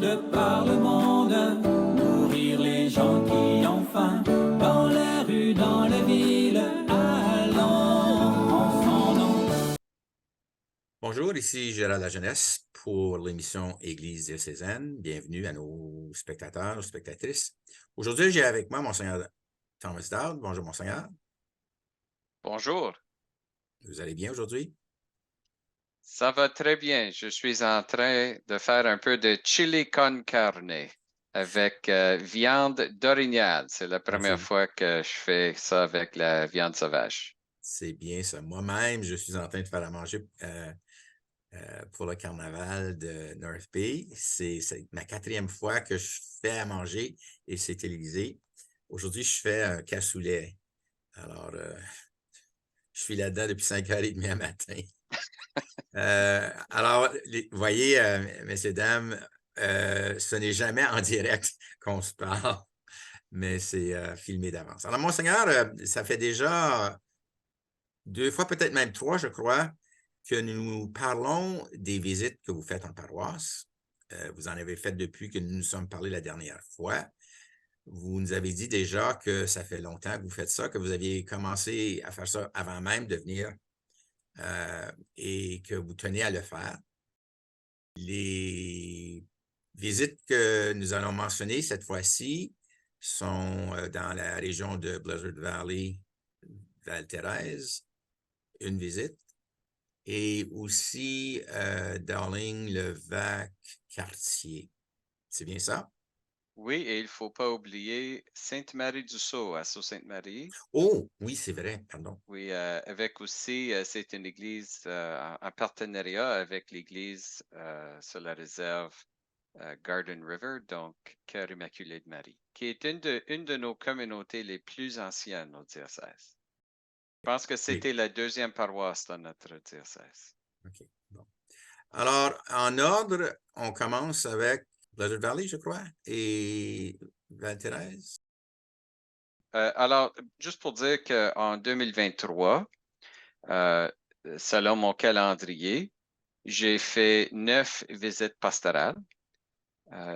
monde par le monde, nourrir les gens qui ont faim, dans les rues, dans les villes, allons en son nom. Bonjour, ici Gérald Lajeunesse pour l'émission Église diocésaine. Bienvenue à nos spectateurs, nos spectatrices. Aujourd'hui, j'ai avec moi Monseigneur Thomas Dowd. Bonjour, Monseigneur. Bonjour, Vous allez bien aujourd'hui? ça va très bien. Je suis en train de faire un peu de chili con carne avec viande d'orignal. C'est la première fois que je fais ça avec la viande sauvage. C'est bien ça. Moi-même, je suis en train de faire à manger pour le carnaval de North Bay. C'est ma 4e fois que je fais à manger et c'est télévisé. Aujourd'hui, je fais un cassoulet. Alors, je suis là-dedans depuis 5h30 à matin. Alors, vous voyez, messieurs, dames, ce n'est jamais en direct qu'on se parle, mais c'est filmé d'avance. Alors, Monseigneur, ça fait déjà 2 fois, peut-être même 3, je crois, que nous parlons des visites que vous faites en paroisse. Vous en avez fait depuis que nous nous sommes parlé la dernière fois. Vous nous avez dit déjà que ça fait longtemps que vous faites ça, que vous aviez commencé à faire ça avant même de venir et que vous tenez à le faire. Les visites que nous allons mentionner cette fois-ci sont dans la région de Blizzard Valley, Val-Thérèse, une visite, et aussi Darling, Levaque, Cartier. C'est bien ça? Oui, et il ne faut pas oublier Sainte-Marie-du-Sault à Sault-Sainte-Marie. Oh, oui, c'est vrai, pardon. Oui, avec aussi, c'est une église en partenariat avec l'église sur la réserve Garden River, donc Cœur Immaculé de Marie, qui est une de nos communautés les plus anciennes au diocèse. Je pense que c'était la 2e paroisse dans notre diocèse. OK, bon. Alors, en ordre, on commence avec Blizzard Valley, je crois, et Val-Thérèse. Alors, juste pour dire qu'en 2023, selon mon calendrier, j'ai fait 9 visites pastorales.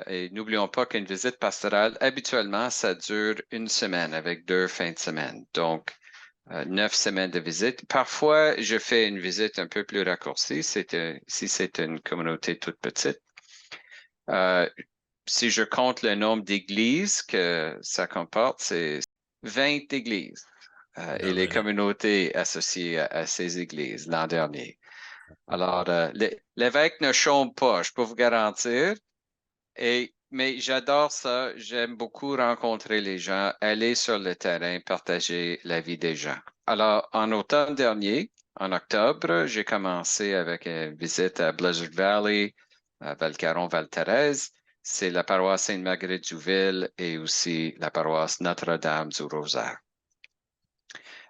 Et n'oublions pas qu'une visite pastorale, habituellement, ça dure une semaine avec 2 fins de semaine. Donc, 9 semaines de visite. Parfois, je fais une visite un peu plus raccourcie si c'est une communauté toute petite. Si je compte le nombre d'églises que ça comporte, c'est 20 églises et les communautés associées à ces églises l'an dernier. Alors, l'évêque ne chôme pas, je peux vous garantir. Mais j'adore ça. J'aime beaucoup rencontrer les gens, aller sur le terrain, partager la vie des gens. Alors, en automne dernier, en octobre, j'ai commencé avec une visite à Blizzard Valley, à Valcaron, Val-Thérèse. C'est la paroisse Sainte-Marguerite-du-Ville et aussi la paroisse Notre-Dame du Rosaire.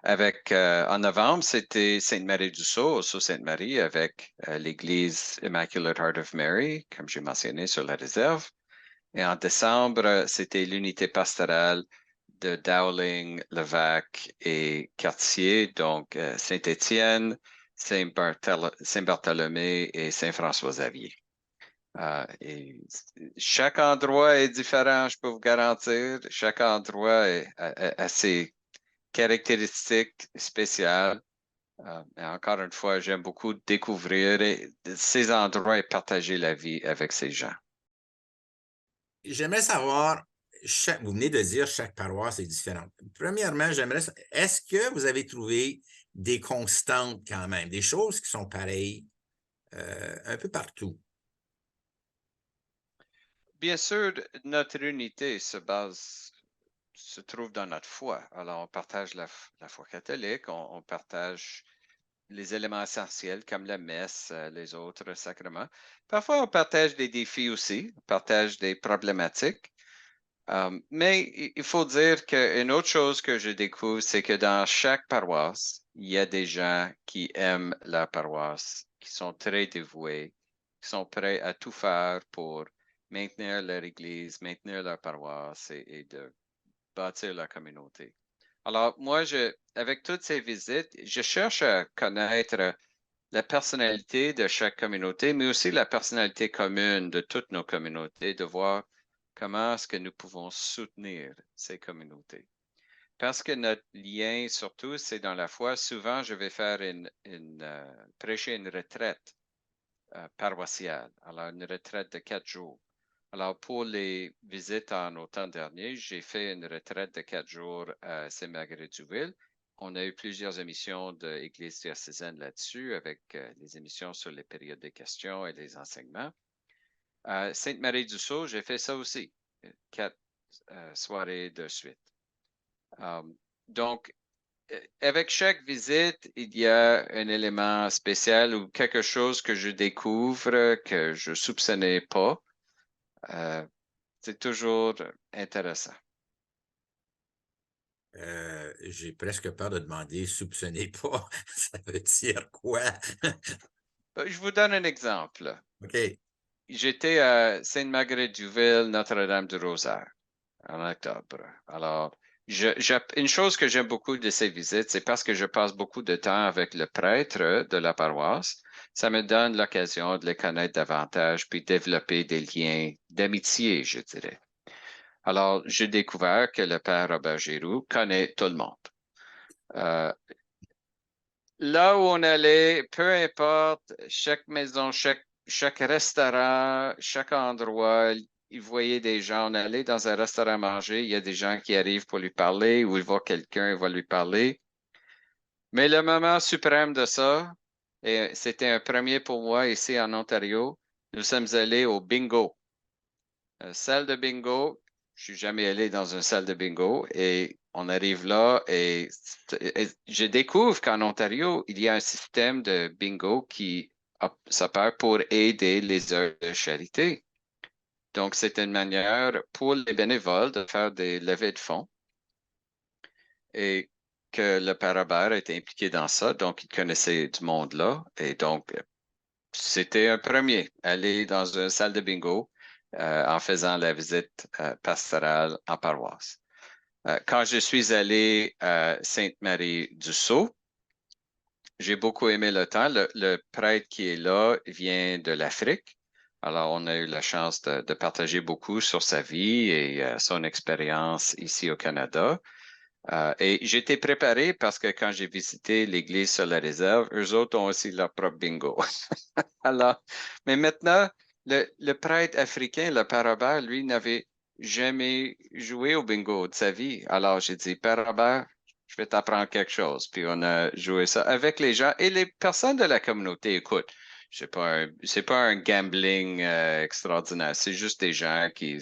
En novembre, c'était Sainte-Marie-du-Sault, au Sainte-Marie, avec l'église Immaculate Heart of Mary, comme j'ai mentionné sur la réserve. Et en décembre, c'était l'unité pastorale de Dowling, Levaque et Cartier, donc Saint-Étienne, Saint-Barthélemy et Saint-François-Xavier. Et chaque endroit est différent, je peux vous garantir. Chaque endroit a ses caractéristiques spéciales. Et encore une fois, j'aime beaucoup découvrir ces endroits et partager la vie avec ces gens. J'aimerais savoir, vous venez de dire chaque paroisse est différente. Premièrement, est-ce que vous avez trouvé des constantes quand même, des choses qui sont pareilles un peu partout? Bien sûr, notre unité se trouve dans notre foi. Alors, on partage la foi catholique, on partage les éléments essentiels comme la messe, les autres sacrements. Parfois, on partage des défis aussi, on partage des problématiques. Mais il faut dire qu'une autre chose que je découvre, c'est que dans chaque paroisse, il y a des gens qui aiment la paroisse, qui sont très dévoués, qui sont prêts à tout faire pour maintenir leur église, maintenir leur paroisse et de bâtir la communauté. Alors, moi, avec toutes ces visites, je cherche à connaître la personnalité de chaque communauté, mais aussi la personnalité commune de toutes nos communautés, de voir comment est-ce que nous pouvons soutenir ces communautés. Parce que notre lien, surtout, c'est dans la foi. Souvent, je vais faire prêcher une retraite paroissiale, alors une retraite de 4 jours. Alors, pour les visites en automne dernier, j'ai fait une retraite de 4 jours à Saint-Marguerite-du-Ville. On a eu plusieurs émissions de l'Église diocésaine là-dessus, avec les émissions sur les périodes de questions et les enseignements. À Sainte-Marie-du-Sault, j'ai fait ça aussi, 4 soirées de suite. Donc, avec chaque visite, il y a un élément spécial ou quelque chose que je découvre que je ne soupçonnais pas. C'est toujours intéressant. J'ai presque peur de demander soupçonnez pas. Ça veut dire quoi? Je vous donne un exemple. OK. J'étais à Sainte-Marguerite-du-Ville, Notre-Dame-du-Rosaire, en octobre. Alors, une chose que j'aime beaucoup de ces visites, c'est parce que je passe beaucoup de temps avec le prêtre de la paroisse. Ça me donne l'occasion de les connaître davantage, puis développer des liens d'amitié, je dirais. Alors, j'ai découvert que le père Robert Giroux connaît tout le monde. Euh, Là où on allait, peu importe, chaque maison, chaque restaurant, chaque endroit, il voyait des gens. On allait dans un restaurant manger, il y a des gens qui arrivent pour lui parler ou il voit quelqu'un, il va lui parler. Mais le moment suprême de ça, et c'était un premier pour moi ici en Ontario, nous sommes allés au bingo. Salle de bingo, je suis jamais allé dans une salle de bingo et on arrive là et je découvre qu'en Ontario, il y a un système de bingo qui s'appelle pour aider les œuvres de charité. Donc, c'est une manière pour les bénévoles de faire des levées de fonds et que le père Robert était impliqué dans ça, donc il connaissait du monde là et donc c'était un premier, aller dans une salle de bingo en faisant la visite pastorale en paroisse. Quand je suis allé à Sainte-Marie-du-Sault, j'ai beaucoup aimé le temps. Le prêtre qui est là vient de l'Afrique. Alors, on a eu la chance de partager beaucoup sur sa vie et son expérience ici au Canada. Et j'étais préparé parce que quand j'ai visité l'église sur la réserve, eux autres ont aussi leur propre bingo. Alors, mais maintenant, le prêtre africain, le Père Robert, lui, n'avait jamais joué au bingo de sa vie. Alors, j'ai dit, Père Robert, je vais t'apprendre quelque chose. Puis on a joué ça avec les gens et les personnes de la communauté. Écoute, c'est pas un gambling extraordinaire. C'est juste des gens qui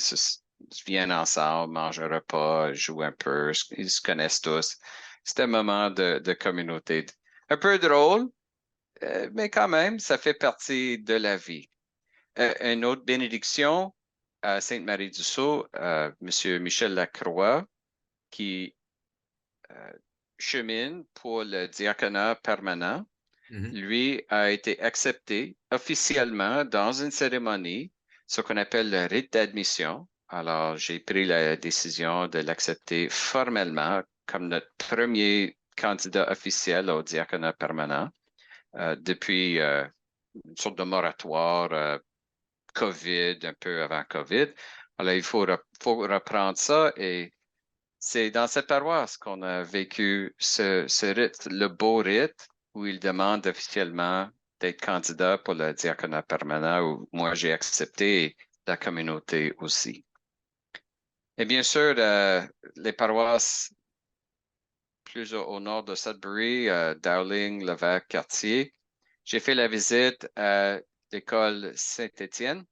viennent ensemble, mangent un repas, jouent un peu, ils se connaissent tous. C'était un moment de communauté. Un peu drôle, mais quand même, ça fait partie de la vie. Une autre bénédiction à Sainte-Marie-du-Sault, M. Michel Lacroix, qui euh, chemine pour le diaconat permanent, Mhm. lui a été accepté officiellement dans une cérémonie, ce qu'on appelle le rite d'admission. Alors, j'ai pris la décision de l'accepter formellement comme notre premier candidat officiel au diaconat permanent depuis une sorte de moratoire COVID, un peu avant COVID. Alors, faut reprendre ça et c'est dans cette paroisse qu'on a vécu ce rite, le beau rite, où il demande officiellement d'être candidat pour le diaconat permanent, où moi j'ai accepté la communauté aussi. Et bien sûr, les paroisses plus au nord de Sudbury, Dowling, Levack, Cartier. J'ai fait la visite à l'école Saint-Étienne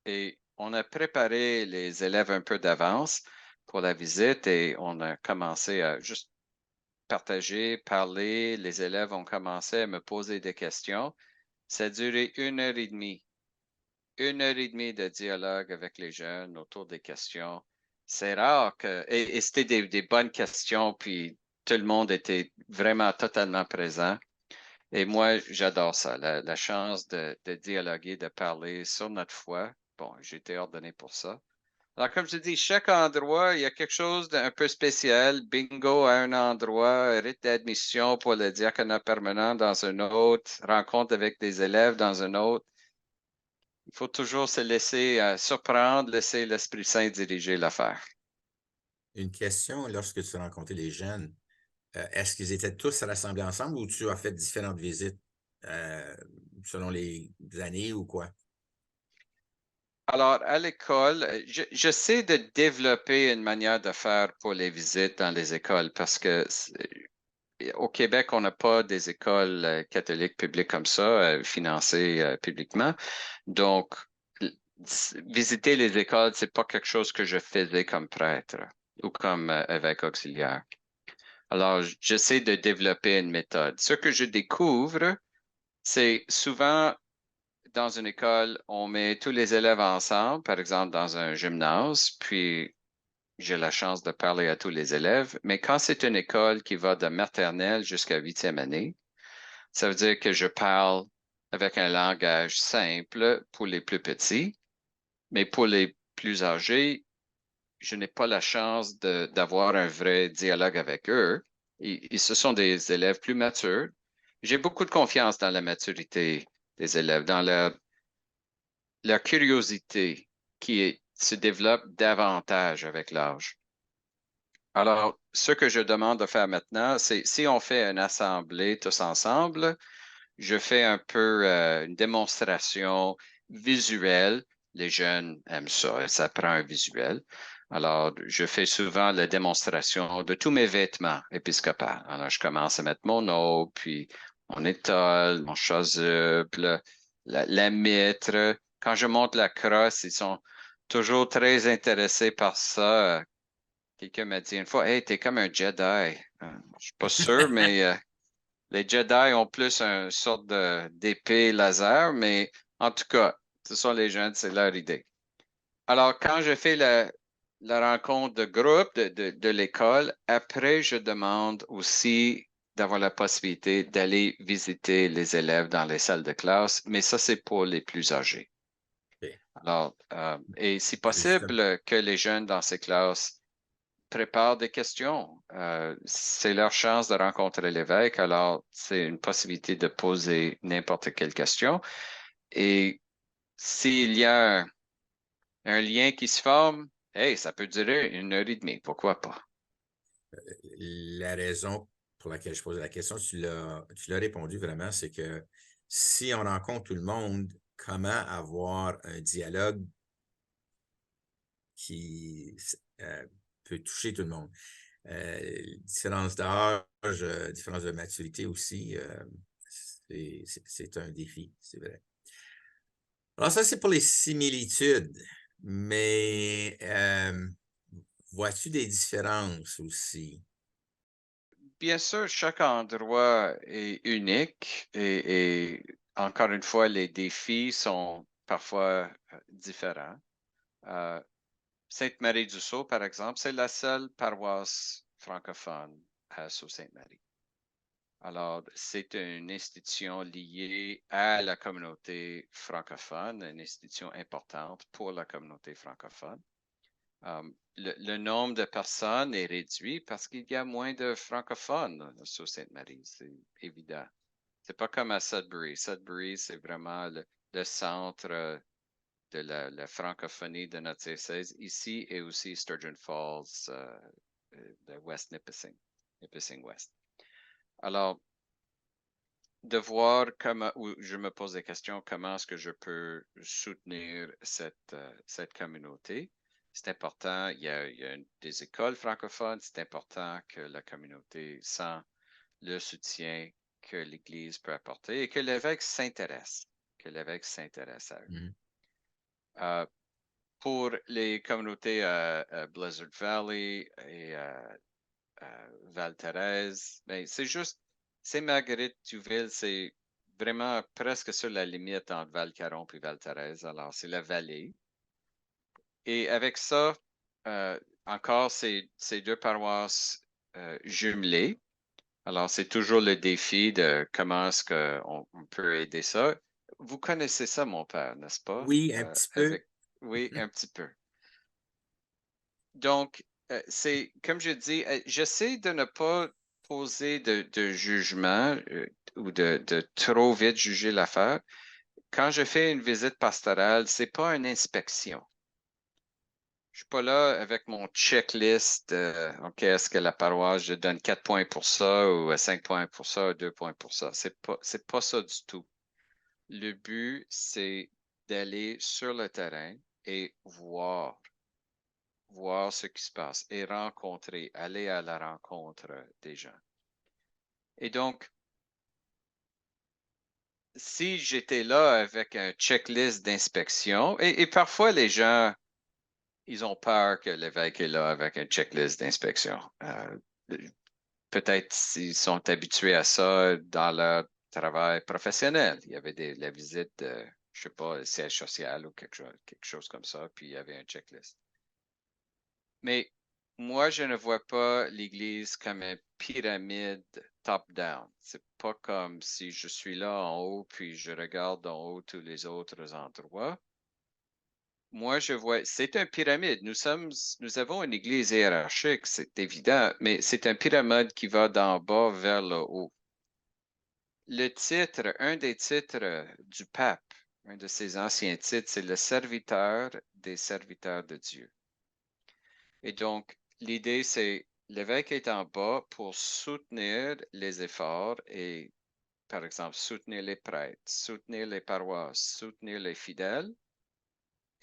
et on a préparé les élèves un peu d'avance pour la visite et on a commencé à juste partager, parler. Les élèves ont commencé à me poser des questions. Ça a duré 1 heure et demie. 1 heure et demie de dialogue avec les jeunes autour des questions. C'est rare que. Et c'était des bonnes questions, puis tout le monde était vraiment totalement présent. Et moi, j'adore ça, la chance de dialoguer, de parler sur notre foi. Bon, j'ai été ordonné pour ça. Alors, comme je dis, chaque endroit, il y a quelque chose d'un peu spécial. Bingo à un endroit, rite d'admission pour le diaconat permanent dans un autre, rencontre avec des élèves dans un autre. Il faut toujours se laisser surprendre, laisser l'Esprit Saint diriger l'affaire. Une question, lorsque tu as rencontré les jeunes, est-ce qu'ils étaient tous rassemblés ensemble ou tu as fait différentes visites selon les années ou quoi? Alors, à l'école, j'essaie de développer une manière de faire pour les visites dans les écoles parce que au Québec, on n'a pas des écoles catholiques publiques comme ça, financées publiquement. Donc, visiter les écoles, c'est pas quelque chose que je faisais comme prêtre ou comme évêque auxiliaire. Alors, j'essaie de développer une méthode. Ce que je découvre, c'est souvent dans une école, on met tous les élèves ensemble, par exemple dans un gymnase, puis j'ai la chance de parler à tous les élèves. Mais quand c'est une école qui va de maternelle jusqu'à 8e année, ça veut dire que je parle avec un langage simple pour les plus petits, mais pour les plus âgés, je n'ai pas la chance d'avoir un vrai dialogue avec eux. Et ce sont des élèves plus matures. J'ai beaucoup de confiance dans la maturité des élèves, dans leur curiosité se développe davantage avec l'âge. Alors, ce que je demande de faire maintenant, c'est si on fait une assemblée tous ensemble, je fais un peu une démonstration visuelle. Les jeunes aiment ça, ça prend un visuel. Alors, je fais souvent la démonstration de tous mes vêtements épiscopaux. Alors, je commence à mettre mon eau, puis mon étole, mon chasuble, la mitre. Quand je monte la crosse, ils sont toujours très intéressés par ça. Quelqu'un m'a dit une fois, Hey, t'es comme un Jedi. Je suis pas sûr, mais les Jedi ont plus une sorte d'épée laser, mais en tout cas, ce sont les jeunes, c'est leur idée. Alors, quand je fais la rencontre de groupe de l'école, après, je demande aussi d'avoir la possibilité d'aller visiter les élèves dans les salles de classe, mais ça, c'est pour les plus âgés. OK. Alors, et si C'est juste possible, que les jeunes dans ces classes préparent des questions. C'est leur chance de rencontrer l'évêque, alors c'est une possibilité de poser n'importe quelle question. Et s'il y a un lien qui se forme, hey, ça peut durer 1 heure et demie, pourquoi pas? la raison pour laquelle je posais la question, tu l'as répondu vraiment, c'est que si on rencontre tout le monde, comment avoir un dialogue qui peut toucher tout le monde? Différence d'âge, différence de maturité aussi, c'est un défi, c'est vrai. Alors ça, c'est pour les similitudes, mais vois-tu des différences aussi? Bien sûr, chaque endroit est unique et encore une fois, les défis sont parfois différents. Euh, Sainte-Marie-du-Sault, par exemple, c'est la seule paroisse francophone à Sault-Sainte-Marie. Alors, c'est une institution liée à la communauté francophone, une institution importante pour la communauté francophone. Le nombre de personnes est réduit parce qu'il y a moins de francophones sur Sainte-Marie, c'est évident. C'est pas comme à Sudbury. Sudbury, c'est vraiment le centre de la francophonie de notre diocèse ici et aussi Sturgeon Falls, de West Nipissing, Nipissing West. Alors, de voir comment, où je me pose des questions, comment est-ce que je peux soutenir cette communauté. C'est important, il y a des écoles francophones, c'est important que la communauté sent le soutien que l'Église peut apporter et que l'évêque s'intéresse, à eux. Mhm. Pour les communautés à Blizzard Valley et à Val-Thérèse, ben, c'est juste, Saint-Marguerite-du-Ville, c'est vraiment presque sur la limite entre Val-Caron et Val-Thérèse. Alors, c'est la vallée. Et avec ça, encore, ces deux paroisses jumelées. Alors, c'est toujours le défi de comment est-ce qu'on peut aider ça. Vous connaissez ça, mon père, n'est-ce pas? Oui, un petit peu. Oui, un petit peu. Donc, c'est comme je dis, j'essaie de ne pas poser de jugement ou de trop vite juger l'affaire. Quand je fais une visite pastorale, c'est pas une inspection. Je suis pas là avec mon checklist. OK, est-ce que la paroisse, je donne 4 points pour ça ou 5 points pour ça ou 2 points pour ça? C'est pas ça du tout. Le but, c'est d'aller sur le terrain et voir ce qui se passe et rencontrer, aller à la rencontre des gens. Et donc, si j'étais là avec un checklist d'inspection, et parfois les gens, ils ont peur que l'évêque est là avec un checklist d'inspection. Peut-être s'ils sont habitués à ça dans leur travail professionnel. Il y avait la visite de, je sais pas, le siège social ou quelque chose comme ça, puis il y avait un checklist. Mais moi, je ne vois pas l'Église comme une pyramide top-down. C'est pas comme si je suis là en haut, puis je regarde en haut tous les autres endroits. Moi, je vois, c'est une pyramide. Nous avons une Église hiérarchique, c'est évident, mais c'est une pyramide qui va d'en bas vers le haut. Le titre, un des titres du pape, un de ses anciens titres, c'est le serviteur des serviteurs de Dieu. Et donc, l'idée, c'est l'évêque est en bas pour soutenir les efforts et, par exemple, soutenir les prêtres, soutenir les paroisses, soutenir les fidèles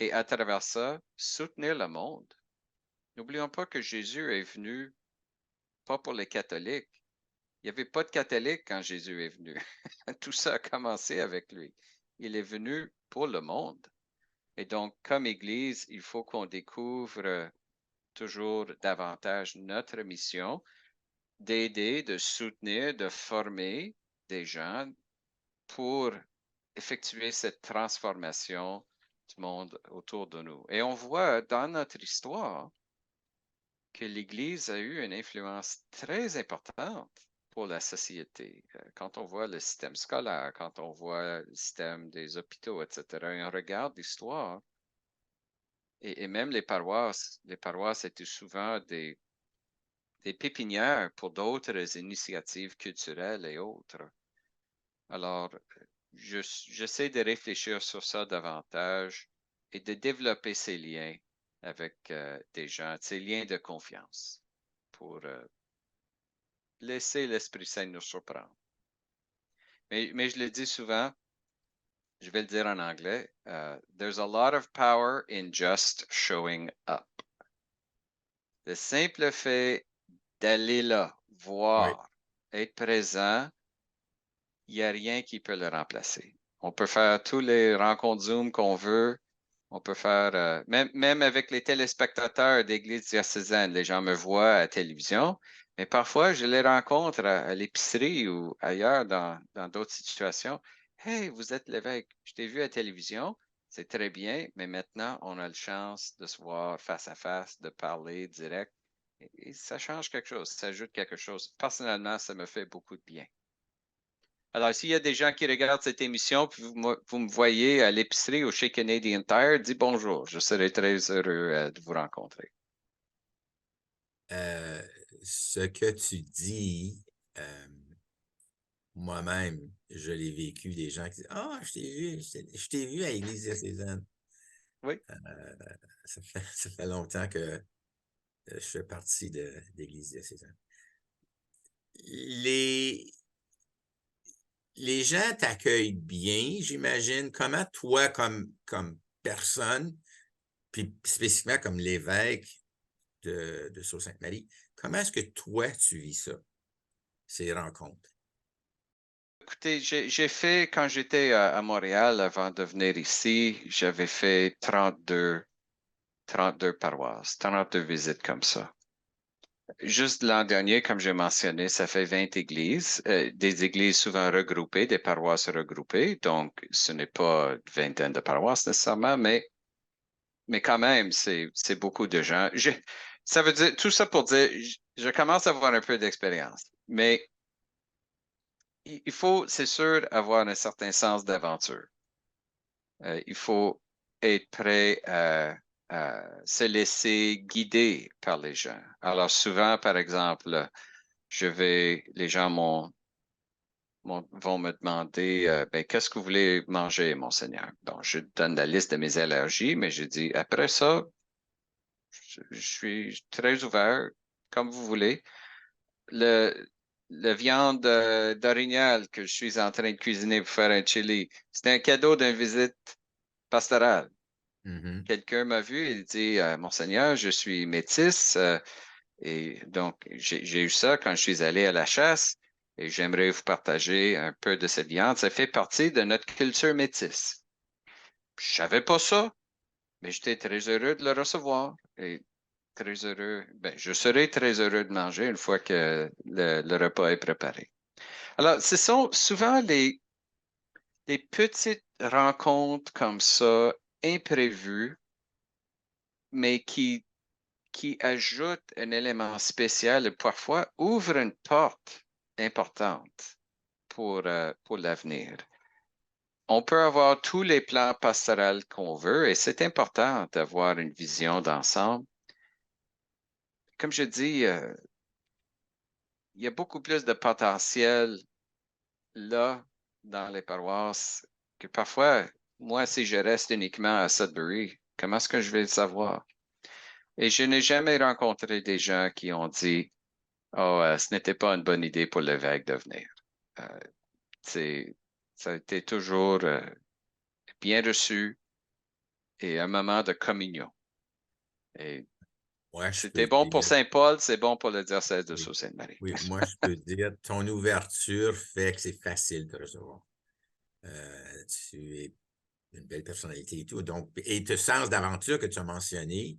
et, à travers ça, soutenir le monde. N'oublions pas que Jésus est venu pas pour les catholiques. Il n'y avait pas de catholiques quand Jésus est venu. Tout ça a commencé avec lui. Il est venu pour le monde. Et donc, comme Église, il faut qu'on découvre toujours davantage notre mission d'aider, de soutenir, de former des gens pour effectuer cette transformation du monde autour de nous. Et on voit dans notre histoire que l'Église a eu une influence très importante pour la société. Quand on voit le système scolaire, quand on voit le système des hôpitaux, etc., et on regarde l'histoire, et même les paroisses étaient souvent des pépinières pour d'autres initiatives culturelles et autres. Alors, j'essaie de réfléchir sur ça davantage et de développer ces liens avec des gens, ces liens de confiance pour laisser l'Esprit Saint nous surprendre. Mais je le dis souvent, je vais le dire en anglais, there's a lot of power in just showing up. Le simple fait d'aller là, Oui. voir, être présent, il n'y a rien qui peut le remplacer. On peut faire tous les rencontres Zoom qu'on veut. On peut faire, même avec les téléspectateurs d'église diocésaine, les gens me voient à la télévision, mais parfois je les rencontre à l'épicerie ou ailleurs dans d'autres situations. Hey, vous êtes l'évêque, je t'ai vu à la télévision, c'est très bien, mais maintenant on a la chance de se voir face à face, de parler direct. Et ça change quelque chose, ça ajoute quelque chose. Personnellement, ça me fait beaucoup de bien. Alors, s'il y a des gens qui regardent cette émission, puis vous me voyez à l'épicerie ou chez Canadian Tire, dis bonjour. Je serai très heureux de vous rencontrer. Euh, Ce que tu dis, moi-même, je l'ai vécu, des gens qui disent ah, je t'ai vu à l'Église diocésaine. Oui. Ça fait longtemps que je fais partie de l'Église diocésaine. Les, les gens t'accueillent bien, j'imagine. Comment toi, comme personne, puis spécifiquement comme l'évêque de Sault-Sainte-Marie, comment est-ce que toi, tu vis ça, ces rencontres? Écoutez, j'ai fait, quand j'étais à Montréal, avant de venir ici, j'avais fait 32 paroisses, 32 visites comme ça. Juste l'an dernier, comme j'ai mentionné, ça fait 20 églises, des églises souvent regroupées, des paroisses regroupées. Donc, ce n'est pas une vingtaine de paroisses nécessairement, mais quand même, c'est beaucoup de gens. Ça veut dire, tout ça pour dire, je commence à avoir un peu d'expérience, mais il faut, c'est sûr, avoir un certain sens d'aventure. Il faut être prêt à se laisser guider par les gens. Alors souvent, par exemple, les gens vont me demander, ben, qu'est-ce que vous voulez manger, Monseigneur? Donc, je donne la liste de mes allergies, mais je dis, après ça, je suis très ouvert, comme vous voulez. Le, la viande d'orignal que je suis en train de cuisiner pour faire un chili, c'est un cadeau d'une visite pastorale. Mhm. Quelqu'un m'a vu et dit, Monseigneur, je suis métisse, et donc j'ai eu ça quand je suis allé à la chasse et j'aimerais vous partager un peu de cette viande. Ça fait partie de notre culture métisse. Je savais pas ça, mais j'étais très heureux de le recevoir et très heureux. Ben, je serai très heureux de manger une fois que le repas est préparé. Alors, ce sont souvent les petites rencontres comme ça, imprévues, mais qui ajoute un élément spécial et parfois ouvre une porte importante pour l'avenir. On peut avoir tous les plans pastoraux qu'on veut et c'est important d'avoir une vision d'ensemble. Comme je dis, il y a beaucoup plus de potentiel là dans les paroisses que parfois, moi, si je reste uniquement à Sudbury, comment est-ce que je vais le savoir? Et je n'ai jamais rencontré des gens qui ont dit, oh, ce n'était pas une bonne idée pour l'évêque de venir. Euh, ça a été toujours bien reçu et un moment de communion. Et Moi, je c'était peux bon pour dire, Saint-Paul, c'est bon pour le diocèse de oui, Sault-Sainte-Marie. oui, moi, je peux dire, ton ouverture fait que c'est facile de recevoir. Tu es une belle personnalité et tout. Donc, et ce sens d'aventure que tu as mentionné,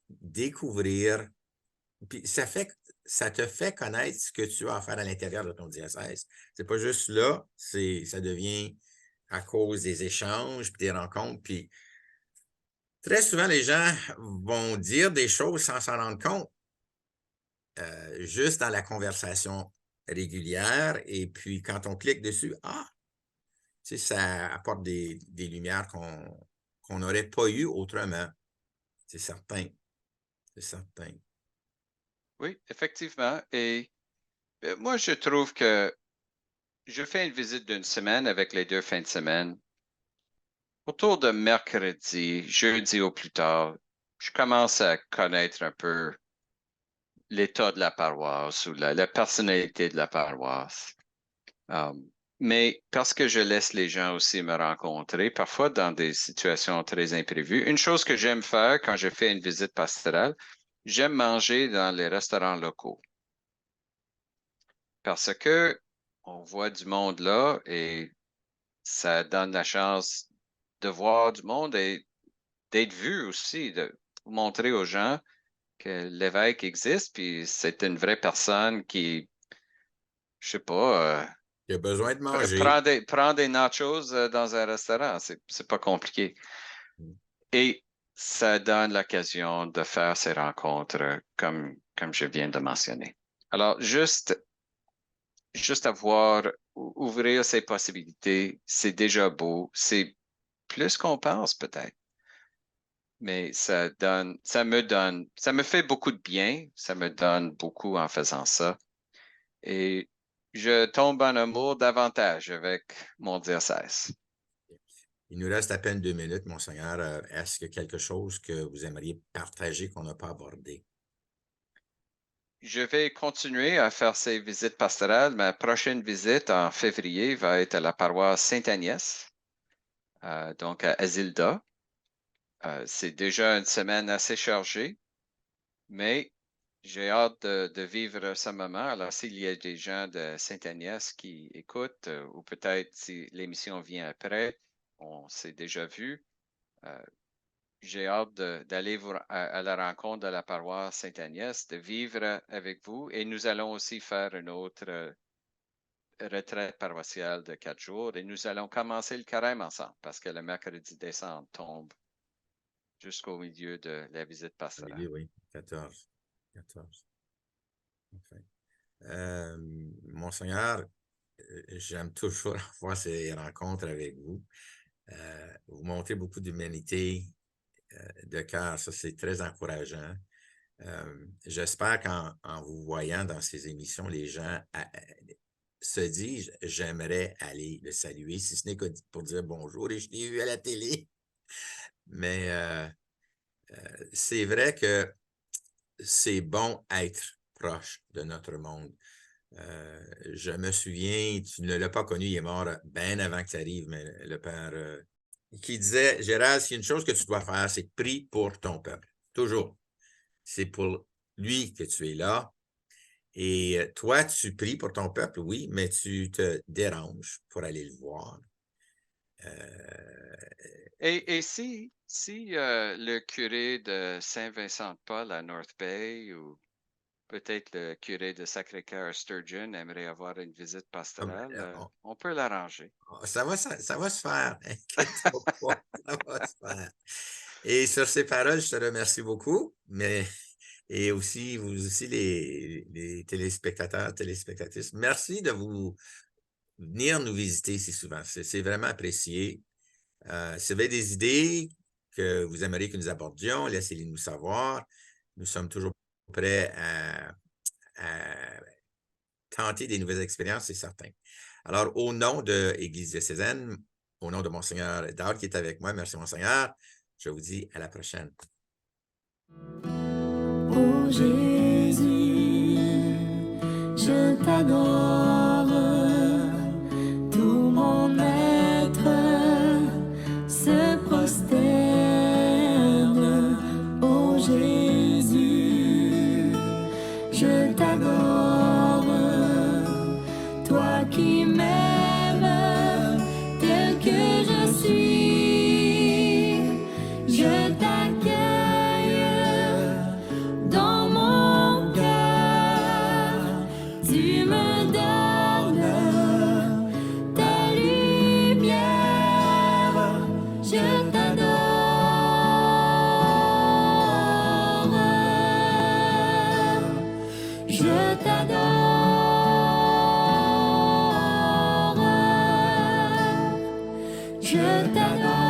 découvrir, puis ça te fait connaître ce que tu as à faire à l'intérieur de ton diocèse. C'est pas juste là, ça devient à cause des échanges, puis des rencontres, puis très souvent, les gens vont dire des choses sans s'en rendre compte, juste dans la conversation régulière. Et puis, quand on clique dessus, ça apporte des lumières qu'on n'aurait pas eues autrement. C'est certain. C'est certain. Oui, effectivement. Et moi, je trouve que je fais une visite d'une semaine avec les 2 fins de semaine. Autour de mercredi, jeudi au plus tard, je commence à connaître un peu l'état de la paroisse ou la personnalité de la paroisse. Um, mais parce que je laisse les gens aussi me rencontrer, parfois dans des situations très imprévues, une chose que j'aime faire quand je fais une visite pastorale, j'aime manger dans les restaurants locaux parce que on voit du monde là et ça donne la chance de voir du monde et d'être vu aussi, de montrer aux gens que l'évêque existe, puis c'est une vraie personne qui, je sais pas, Il y a besoin de manger. prends des nachos dans un restaurant, c'est pas compliqué. Et ça donne l'occasion de faire ces rencontres comme je viens de mentionner. Alors, juste avoir, ouvrir ces possibilités, c'est déjà beau. C'est plus qu'on pense peut-être. Mais ça me fait beaucoup de bien. Ça me donne beaucoup en faisant ça. Et je tombe en amour davantage avec mon diocèse. Il nous reste à peine 2 minutes, Monseigneur. Est-ce qu'il y a quelque chose que vous aimeriez partager qu'on n'a pas abordé? Je vais continuer à faire ces visites pastorales. Ma prochaine visite en février va être à la paroisse Sainte-Agnès, donc à Asilda. C'est déjà une semaine assez chargée, mais j'ai hâte de vivre ce moment. Alors, s'il y a des gens de Sainte-Agnès qui écoutent, ou peut-être si l'émission vient après, on s'est déjà vu. euh, J'ai hâte d'aller à la rencontre de la paroisse Sainte-Agnès, de vivre avec vous et nous allons aussi faire une autre retraite paroissiale de 4 jours et nous allons commencer le carême ensemble parce que le mercredi décembre tombe jusqu'au milieu de la visite pastorale. Oui, 14. 14. Enfin. Monseigneur, j'aime toujours avoir ces rencontres avec vous. Vous montrez beaucoup d'humanité, de cœur. Ça, c'est très encourageant. J'espère qu'en vous voyant dans ces émissions, les gens se disent « J'aimerais aller le saluer », si ce n'est que pour dire bonjour et je t'ai vu à la télé. Mais c'est vrai que c'est bon être proche de notre monde. Je me souviens, tu ne l'as pas connu, il est mort bien avant que tu arrives, mais le père qui disait, Gérald, s'il y a une chose que tu dois faire, c'est prier pour ton peuple. Toujours. C'est pour lui que tu es là. Et toi, tu pries pour ton peuple, oui, mais tu te déranges pour aller le voir. Et si le curé de Saint-Vincent-de-Paul à North Bay ou peut-être le curé de Sacré-Cœur à Sturgeon aimerait avoir une visite pastorale, on peut l'arranger. Ça va se faire, inquiète-toi pas, ça va se faire. Et sur ces paroles, je te remercie beaucoup, et aussi, vous aussi, les téléspectateurs, téléspectatrices, merci de venir nous visiter si souvent. C'est vraiment apprécié. Si vous avez des idées que vous aimeriez que nous abordions, laissez-les nous savoir. Nous sommes toujours prêts à tenter des nouvelles expériences, c'est certain. Alors, au nom de l'Église diocésaine, au nom de Monseigneur Daud qui est avec moi, merci Monseigneur, je vous dis à la prochaine. Ô Jésus, je t'adore, tout mon être se prosterne. Ô Jésus, je t'adore, toi qui m'aimes tel que je suis, je t'accueille dans mon cœur, tu me donnes ta lumière, je t'adore, je t'adore, je t'adore.